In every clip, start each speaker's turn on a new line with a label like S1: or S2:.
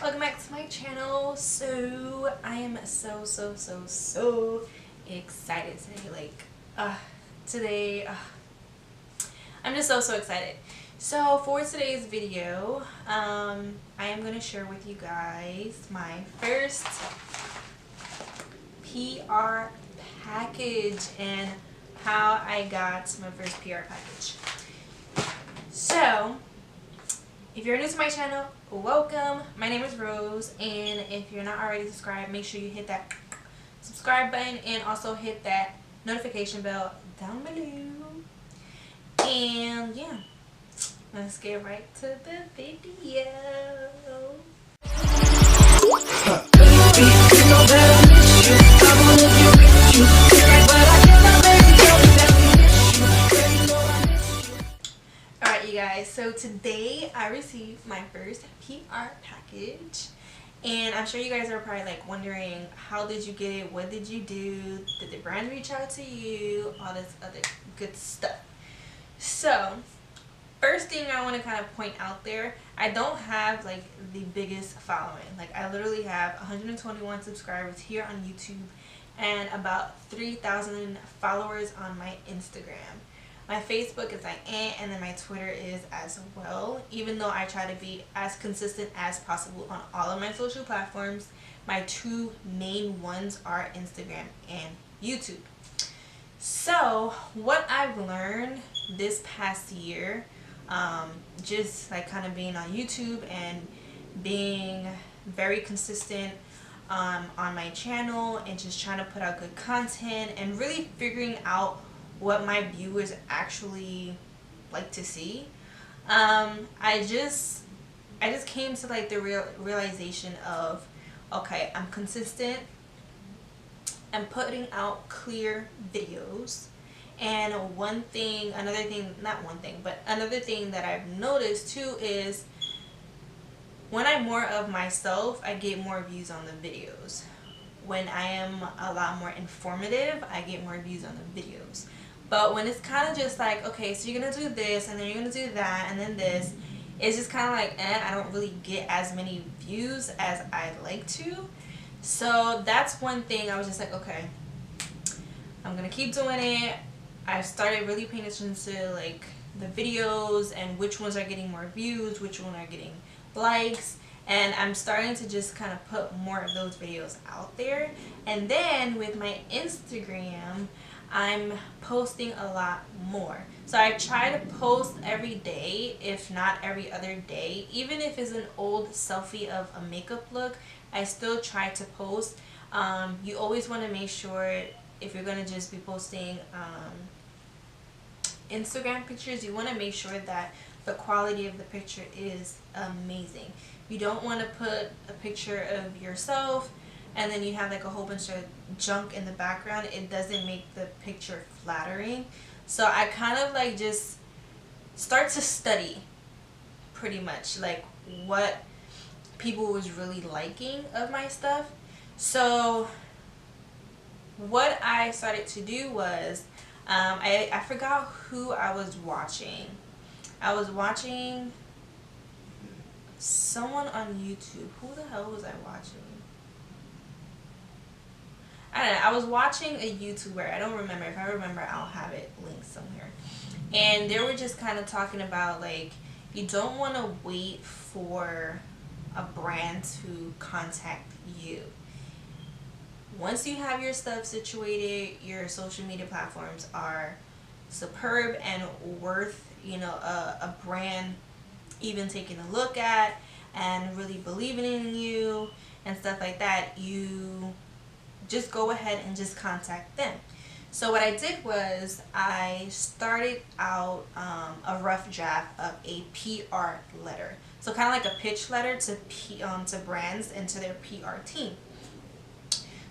S1: welcome back to my channel. So I am so excited today. I'm just so excited. So for today's video, I am going to share with you guys my first PR package and how I got my first PR package. So if you're new to my channel, welcome. My name is Rose, and if you're not already subscribed, make sure you hit that subscribe button and also hit that notification bell down below. And yeah, let's get right to the video. Alright you guys, so today I received my first PR package, and I'm sure you guys are probably like wondering, how did you get it, what did you do, did the brand reach out to you, all this other good stuff. So first thing I want to kind of point out there, I don't have like the biggest following. Like I literally have 121 subscribers here on YouTube and about 3,000 followers on my Instagram. My Facebook is like and then my Twitter is as well. Even though I try to be as consistent as possible on all of my social platforms, my two main ones are Instagram and YouTube. So what I've learned this past year, just like kind of being on YouTube and being very consistent on my channel and just trying to put out good content and really figuring out what my viewers actually like to see, I just came to like the realization of, okay, I'm consistent, I'm putting out clear videos, and another thing that I've noticed too is when I'm more of myself, I get more views on the videos. When I am a lot more informative, I get more views on the videos. But when it's kind of just like, okay, so you're gonna do this and then you're gonna do that and then this, it's just kind of like, I don't really get as many views as I'd like to. So that's one thing I was just like, okay, I'm gonna keep doing it. I started really paying attention to like the videos and which ones are getting more views, which ones are getting likes, and I'm starting to just kind of put more of those videos out there. And then with my Instagram, I'm posting a lot more. So I try to post every day, if not every other day. Even if it's an old selfie of a makeup look, I still try to post. You always want to make sure, if you're going to just be posting Instagram pictures, you want to make sure that the quality of the picture is amazing. You don't want to put a picture of yourself and then you have like a whole bunch of junk in the background. It doesn't make the picture flattering. So I kind of like just start to study pretty much like what people was really liking of my stuff. So what I started to do was, I forgot who I was watching. I was watching someone on YouTube. Who the hell was I watching? I don't know. I was watching a YouTuber. I don't remember. If I remember, I'll have it linked somewhere. And they were just kind of talking about like, you don't want to wait for a brand to contact you. Once you have your stuff situated, your social media platforms are superb and worth, a brand even taking a look at and really believing in you and stuff like that. You just go ahead and just contact them. So what I did was I started out a rough draft of a PR letter. So kind of like a pitch letter to brands and to their PR team.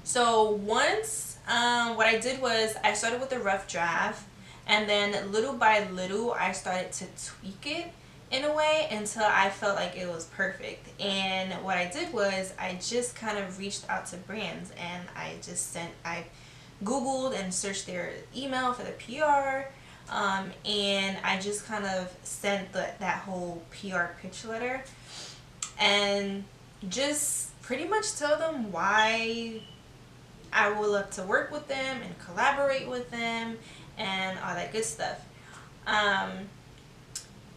S1: So once what I did was I started with a rough draft, and then little by little I started to tweak it in a way until I felt like it was perfect. And what I did was I just kind of reached out to brands and I Googled and searched their email for the PR, and I just kind of sent that whole PR pitch letter. And just pretty much tell them why I would love to work with them and collaborate with them and all that good stuff. Um,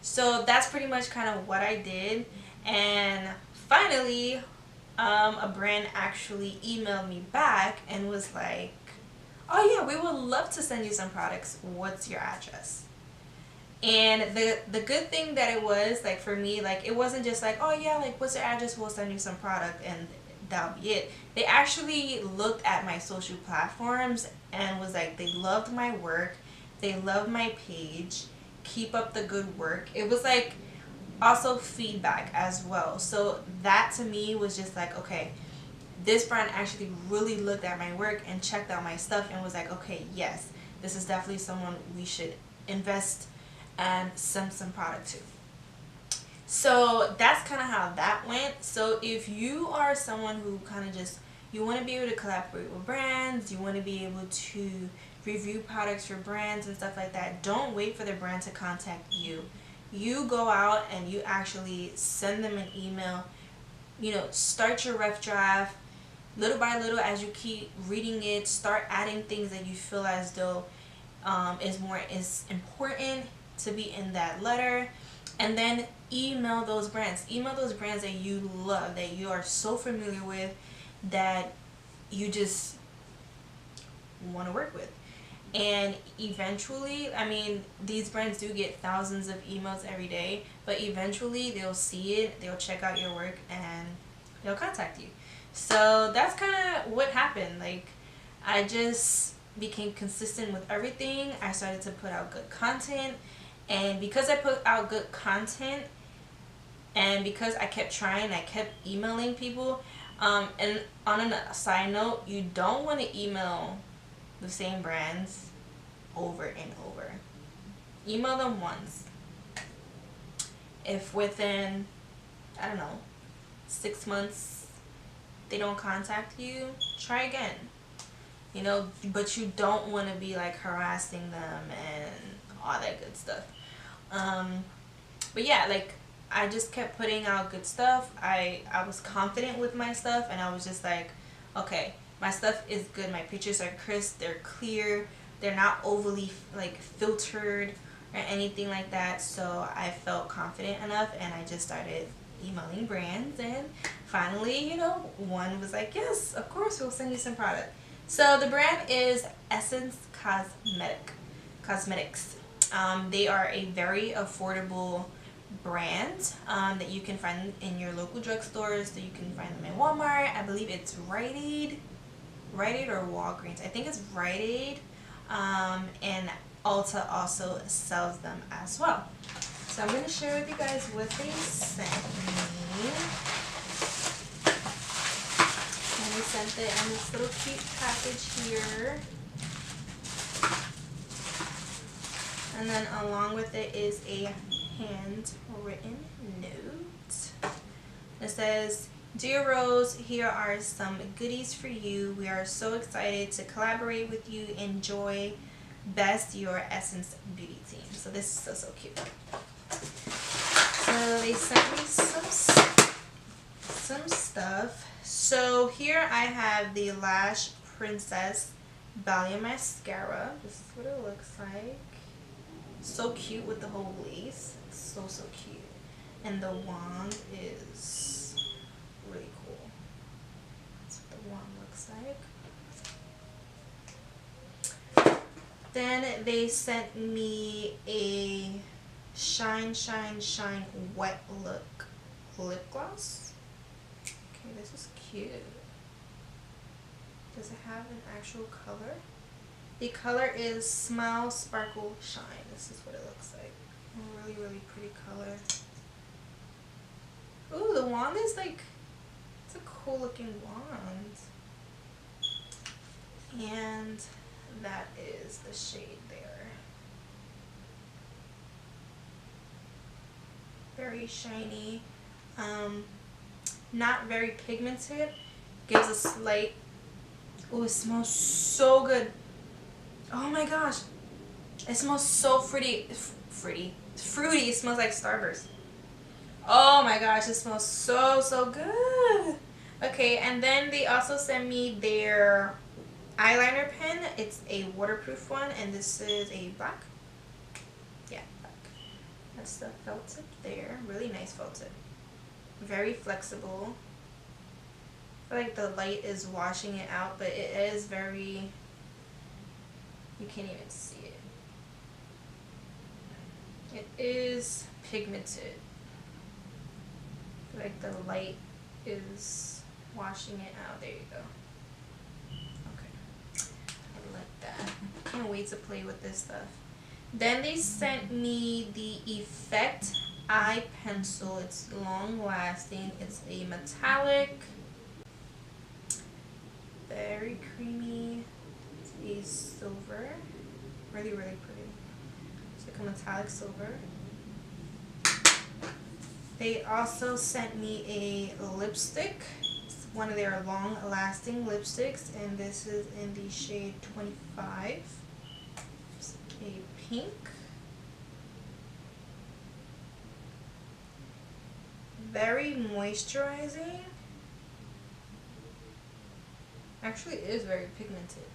S1: so that's pretty much kind of what I did. And finally, a brand actually emailed me back and was like, oh yeah, we would love to send you some products. What's your address? And the good thing that it was, like, for me, like, it wasn't just like, oh yeah, like, what's your address, we'll send you some product and that'll be it. They actually looked at my social platforms and was like, they loved my work, they loved my page, keep up the good work. It was like also feedback as well. So that to me was just like, okay, this brand actually really looked at my work and checked out my stuff and was like, okay, yes, this is definitely someone we should invest and send some product to. So that's kind of how that went. So if you are someone who kind of just, you want to be able to collaborate with brands, you want to be able to review products for brands and stuff like that, don't wait for the brand to contact you. You go out and you actually send them an email. You know, start your rough draft. Little by little, as you keep reading it, start adding things that you feel as though is important to be in that letter. And then email those brands. Email those brands that you love, that you are so familiar with, that you just want to work with. And eventually, I mean, these brands do get thousands of emails every day, but eventually they'll see it, they'll check out your work, and they'll contact you. So that's kind of what happened. Like, I just became consistent with everything. I started to put out good content, and because I put out good content, and because I kept trying, I kept emailing people. And on a side note, you don't want to email the same brands over and over. Email them once. If within, I don't know, 6 months they don't contact you, try again. You know, but you don't want to be like harassing them and all that good stuff. But yeah, like, I just kept putting out good stuff. I was confident with my stuff, and I was just like, okay, my stuff is good. My pictures are crisp, they're clear, they're not overly like filtered or anything like that. So I felt confident enough, and I just started emailing brands, and finally, you know, one was like, yes, of course, we'll send you some product. So the brand is Essence Cosmetics. They are a very affordable brand that you can find in your local drugstores. So you can find them in Walmart. I believe it's Rite Aid or Walgreens. I think it's Rite Aid. And Ulta also sells them as well. So I'm going to share with you guys what they sent me. And they sent it in this little cute package here. And then along with it is a handwritten note. It says, "Dear Rose, here are some goodies for you. We are so excited to collaborate with you. Enjoy. Best, your Essence Beauty team." So this is so cute. So they sent me some stuff. So here I have the Lash Princess Ballet Mascara. This is what it looks like. So cute with the whole lace. It's so cute. And the wand is really cool. That's what the wand looks like. Then they sent me a Shine Wet Look lip gloss. Okay, this is cute. Does it have an actual color? The color is Smile, Sparkle, Shine. This is what it looks like. A really, really pretty color. Ooh, the wand is like, it's a cool looking wand. And that is the shade there. Very shiny. Not very pigmented. Gives a slight, oh, it smells so good. Oh my gosh, it smells so fruity. It smells like Starburst. Oh my gosh, it smells so good. Okay, and then they also sent me their eyeliner pen. It's a waterproof one, and this is a black. Yeah, black. That's the felt tip there. Really nice felt tip. Very flexible. I feel like the light is washing it out, but it is very, you can't even see it. It is pigmented. Like the light is washing it out. There you go. Okay. I like that. Can't wait to play with this stuff. Then they sent me the Effect Eye Pencil. It's long lasting. It's a metallic. Very creamy. It's a silver. Really pretty. It's like a metallic silver. They also sent me a lipstick. It's one of their long lasting lipsticks, and this is in the shade 25. It's a pink. Very moisturizing. Actually, it is very pigmented.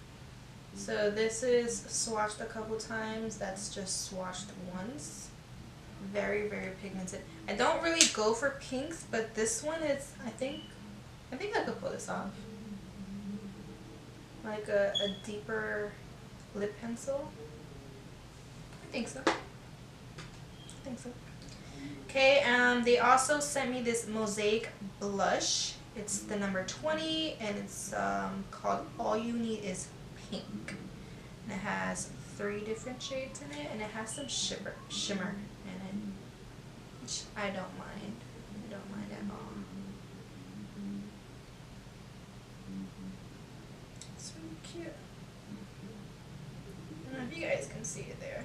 S1: So this is swatched a couple times. That's just swatched once. Very pigmented. I don't really go for pinks, but this one is, I think I could pull this off. Like a deeper lip pencil. I think so. Okay, they also sent me this Mosaic blush. It's the number 20, and it's called All You Need Is Pink. And it has 3 different shades in it, and it has some shimmer in it, which I don't mind. I don't mind at all. It's really cute. I don't know if you guys can see it there.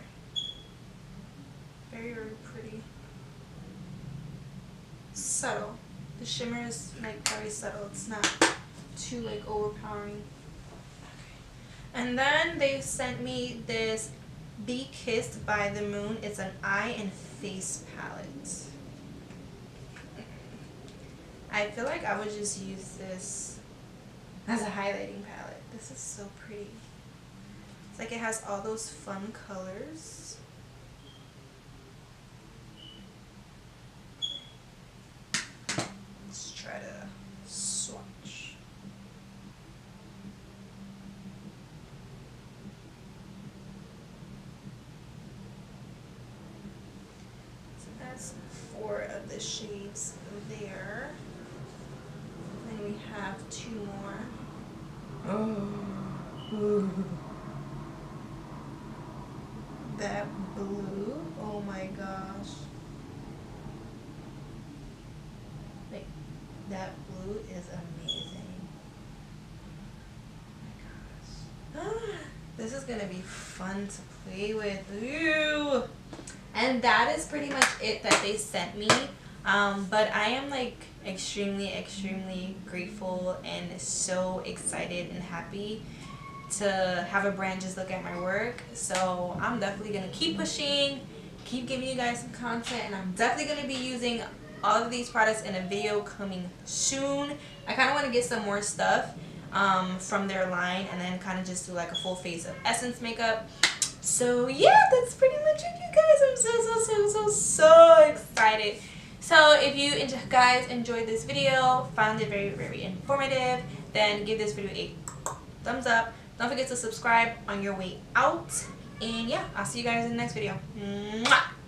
S1: Very pretty. Subtle. The shimmer is like very subtle. It's not too like overpowering. And then they sent me this Be Kissed by the Moon. It's an eye and face palette. I feel like I would just use this as a highlighting palette. This is so pretty. It's like it has all those fun colors. Let's try to swatch. So that's 4 of the shades there. Then we have 2 more. Oh. That blue, oh my gosh. Like, that blue is amazing. Oh my gosh. This is gonna be fun to play with. Ew. And that is pretty much it that they sent me. But I am like extremely grateful and so excited and happy to have a brand just look at my work. So I'm definitely gonna keep pushing, keep giving you guys some content, and I'm definitely gonna be using all of these products in a video coming soon. I kind of want to get some more stuff from their line, and then kind of just do like a full face of Essence makeup. So yeah, that's pretty much it, you guys. I'm so excited. So if you guys enjoyed this video, found it very informative, then give this video a thumbs up. Don't forget to subscribe on your way out. And yeah, I'll see you guys in the next video. Mwah!